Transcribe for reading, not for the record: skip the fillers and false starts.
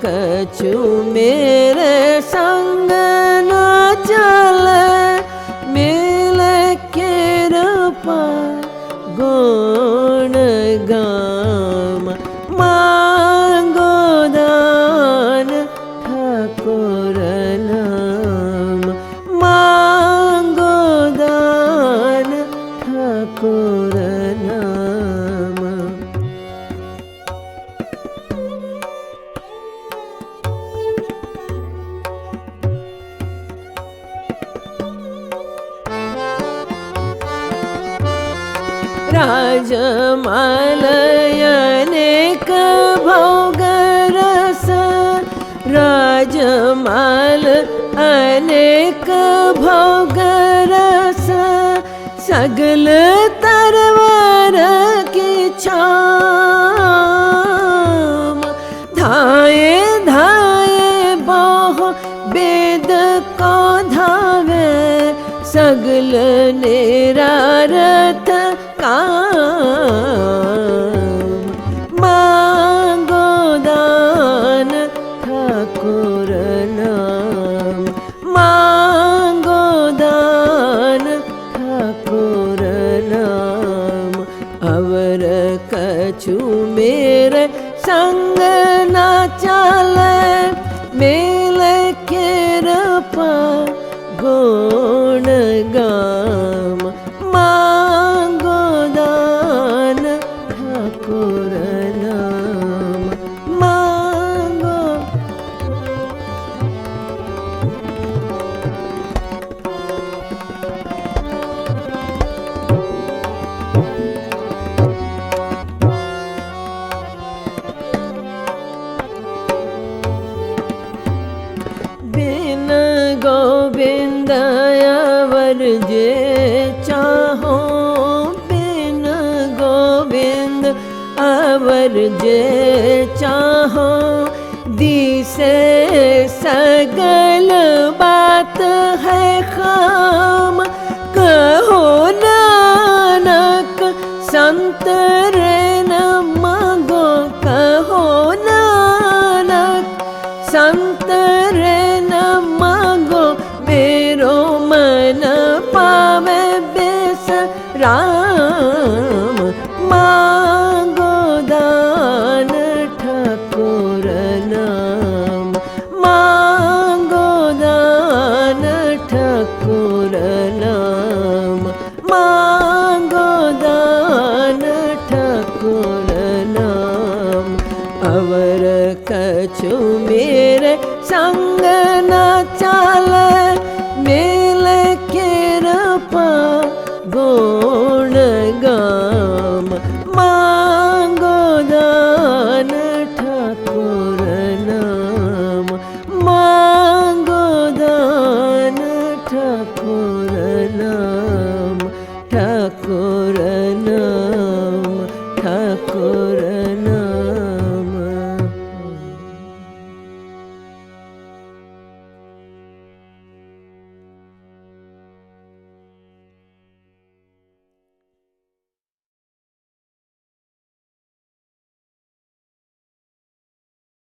कछु मेरे संग न चले, मिल के रूपा गुण गाम। मांगो दान ठाकुर नाम, मांगो दान ठाकुर नाम। राजमाल अनेक भोग रस, राजमाल अनेक भोग रस, सगल तरवर की छाम। धाये धाये बहु वेद को धावे, सगल निरारथ काम। मांगो दान ठाकुर नाम, मांगो दान ठाकुर नाम। अवर कछु मेरे संग न चले, मिल के रूपा गुण गाम। मांगो दान ठाकुर नाम, मांगो। बिन गोविंद अवर जे चाहो, बिन गोविंद अवर जे चाहो। दिसे सगल बात है खाम, कहो नानक संत रे न मांगो। कहो नानक संत रे न मांगो, मेरो मन पावे बेस राम। मांगो दान ठाकुर नाम, मांगो दान ठाकुर नाम, मांगो दान ठाकुर नाम। अवर कछु मेरे संग न चले, मिल के रूपा गुण गाम। मांगो दान ठाकुर नाम, मांगो दान ठाकुर नाम, ठाकुर नाम, ठाकुर